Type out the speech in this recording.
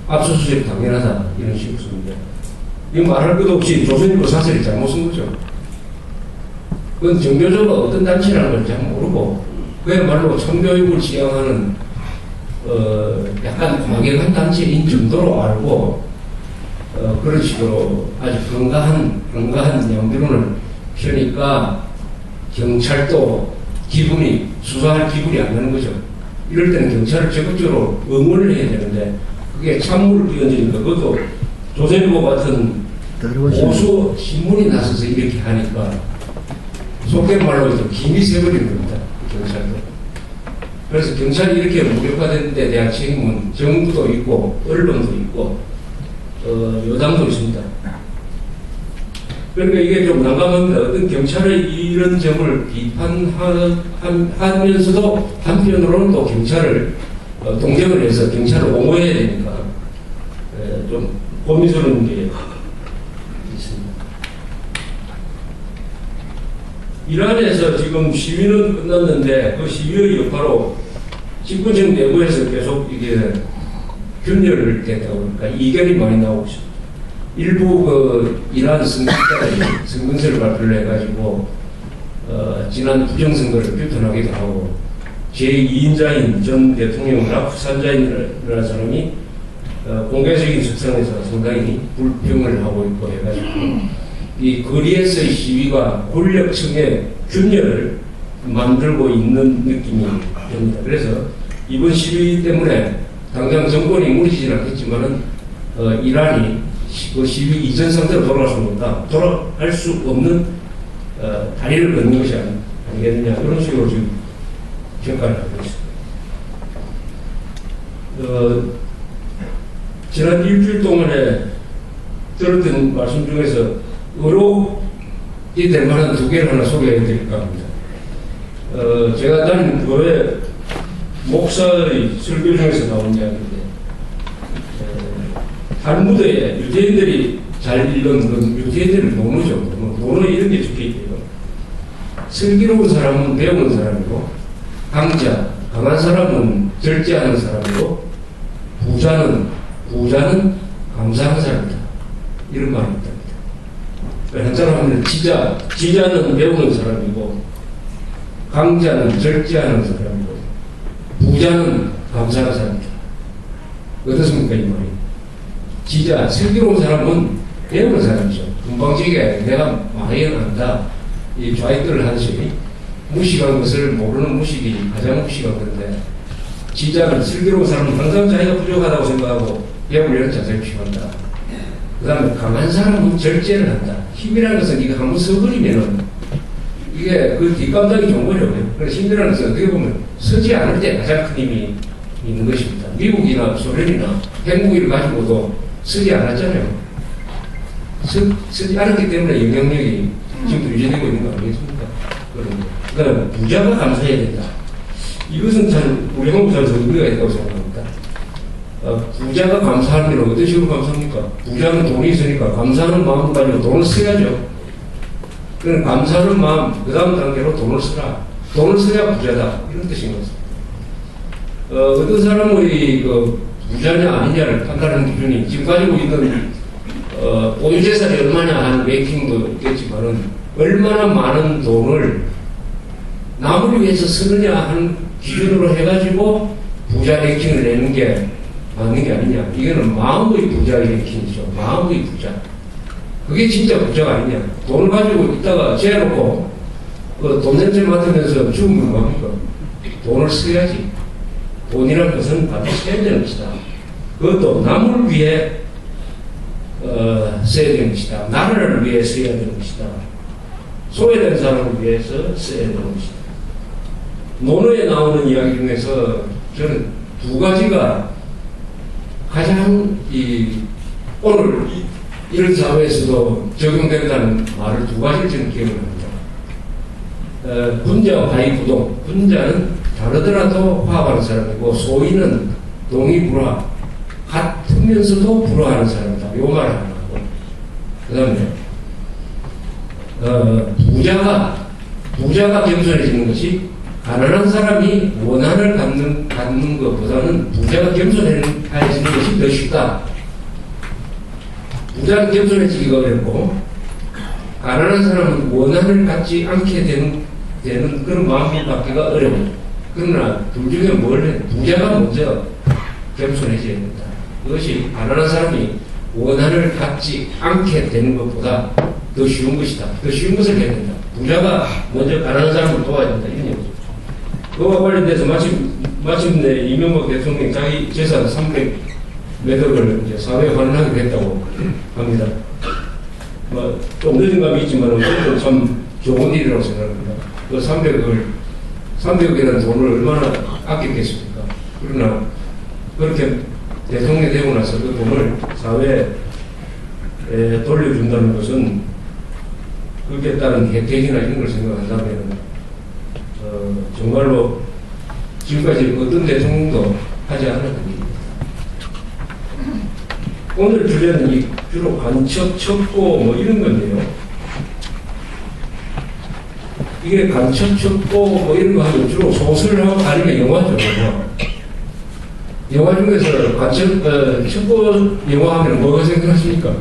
압수수색 당연하다 이런 식으로 씁니다. 이거 말할 것도 없이 조선일보 사설이 잘못 쓴 거죠. 그건 정교조가 어떤 단체라는 걸 잘 모르고 그야말로 청교육을 지향하는 약간 과격한 단체인 정도로 알고 그런 식으로 아주 건강한 양비론을 펴니까 경찰도 기분이 수사할 기분이 안 나는 거죠. 이럴 때는 경찰을 적극적으로 응원을 해야 되는데 그게 찬물을 끼얹으니까 그것도 조선일보 같은 보수 신문이 나서서 이렇게 하니까 속된 말로 해서 김이 새버리는 겁니다. 경찰도. 그래서 경찰이 이렇게 무력화된 데 대한 책임은 정부도 있고 언론도 있고 여당도 있습니다. 그러니까 이게 좀 난감합니다. 어떤 경찰의 이런 점을 비판하면서도 한편으로는 또 경찰을 동정을 해서 경찰을 옹호해야 되니까 좀 고민스러운 게 있습니다. 이란에서 지금 시위는 끝났는데 그 시위의 여파로 집권정 내부에서 계속 이게 균열됐다고 그러니까 이견이 많이 나오고 있습니다. 일부 그 이란 선거자들이 선거서를 발표를 해가지고 지난 부정선거를 규탄하기도 하고 제2인자인 전 대통령 라프산자인이라는 사람이 공개적인 석상에서 상당히 불평을 하고 있고 해가지고 이 거리에서의 시위가 권력층의 균열을 만들고 있는 느낌이 듭니다. 그래서 이번 시위 때문에 당장 정권이 무너지진 않겠지만은 이란이 그 시위 이전 상태로 돌아갈 수는 없다. 돌아갈 수 없는 다리를 걷는 것이 아니겠느냐 이런 식으로 지금 평가를 하고 있습니다. 지난 일주일 동안에 들었던 말씀 중에서 의혹이 될 만한 두 개를 하나 소개해 드릴까 합니다. 제가 다니는 교회 목사의 설교 중에서 나온 이야기인데 탈무드에 유대인들이 잘 읽은 건 유대인들을 노노죠. 노노 이런 게 적혀있대요. 슬기로운 사람은 배우는 사람이고 강한 사람은 절제하는 사람이고 부자는 감사하는 사람이다. 이런 말이 있답니다. 한자로 하면 지자는 배우는 사람이고 강자는 절제하는 사람이고 부자는 감사하는 사람이다. 어떻습니까 이 말이? 슬기로운 사람은 배우는 사람이죠. 금방지게 내가 많이 안다. 이 좌익들을 하듯이 무식한 것을 모르는 무식이 가장 무식한 건데 지자는 슬기로운 사람은 항상 자기가 부족하다고 생각하고 배우려는 자세를 취한다. 그 다음에 강한 사람은 절제를 한다. 힘이라는 것은 이거 한번 써버리면은 이게 그 뒷감당이 좋은 거죠. 그래서 힘이라는 것은 어떻게 보면 서지 않을 때 가장 큰 힘이 있는 것입니다. 미국이나 소련이나 핵무기를 가지고도 서지 않았잖아요. 서지 않았기 때문에 영향력이 지금도 유지되고 있는 거 아니겠습니까? 그러니까 부자가 감사해야 된다. 이것은 참 우리 한국 사회에서 의미가 있다고 생각합니다. 부자가 감사하는 게 어떤 식으로 감사합니까? 부자는 돈이 있으니까 감사하는 마음 가지고 돈을 써야죠. 그럼 감사하는 마음, 그 다음 단계로 돈을 쓰라. 돈을 써야 부자다. 이런 뜻인 것입니다. 어떤 사람의 그 부자냐 아니냐를 판단하는 기준이 지금 가지고 있는 보유재산이 얼마냐 하는 랭킹도 있겠지만은 얼마나 많은 돈을 남을 위해서 쓰느냐 하는 기준으로 해가지고 부자 랭킹을 내는 게 맞는 게 아니냐. 이거는 마음의 부자 랭킹이죠. 마음의 부자. 그게 진짜 부자가 아니냐. 돈을 가지고 있다가 재놓고 그 돈 냄새 맡으면서 죽으면 뭡니까? 돈을 써야지. 돈이란 것은 반드시 써야 되는 것이다. 그것도 남을 위해 써야 되는 것이다. 나라를 위해 써야 되는 것이다. 소외된 사람을 위해서 써야 되는 것이다. 논어에 나오는 이야기 중에서 저는 두 가지가 가장 오늘 이런 사회에서도 적용된다는 말을 두 가지를 저는 기억을 합니다. 군자와 가이부동. 군자는 다르더라도 화합하는 사람이고 소인은 동의불화. 같으면서도 불화하는 사람이다. 요 말을 하나 하고 그 다음에 부자가 겸손해지는 것이 가난한 사람이 원한을 갖는 것보다는 부자가 겸손해지는 것이 그것이 더 쉽다. 부자는 겸손해지기가 어렵고 가난한 사람은 원한을 갖지 않게 되는 그런 마음이 갖기가 어려워. 그러나 둘 중에 뭘 해? 부자가 먼저 겸손해져야 된다. 그것이 가난한 사람이 원한을 갖지 않게 되는 것보다 더 쉬운 것이다. 더 쉬운 것을 해야 된다. 부자가 먼저 가난한 사람을 도와야 된다. 이런 얘기죠. 그와 관련돼서 마침내 이명박 대통령이 자기 재산 300몇 억을 이제 사회에 환원하기로 했다고 합니다. 좀 늦은 감이 있지만 그것도 참 좋은 일이라고 생각합니다. 그 300억이라는 돈을 얼마나 아꼈겠습니까? 그러나 그렇게 대통령이 되고 나서 그 돈을 사회에 돌려준다는 것은 그렇게 따른 혜택이나 이런 걸 생각한다면 정말로 지금까지 어떤 대통령도 하지 않았던 일입니다. 오늘 주제는 주로 간첩, 첩보 뭐 이런 건데요. 이게 간첩, 첩보 뭐 이런 거 하면 주로 소설하고 아니면 영화죠. 영화 중에서 간첩, 첩보 영화 하면 뭐가 생각하십니까?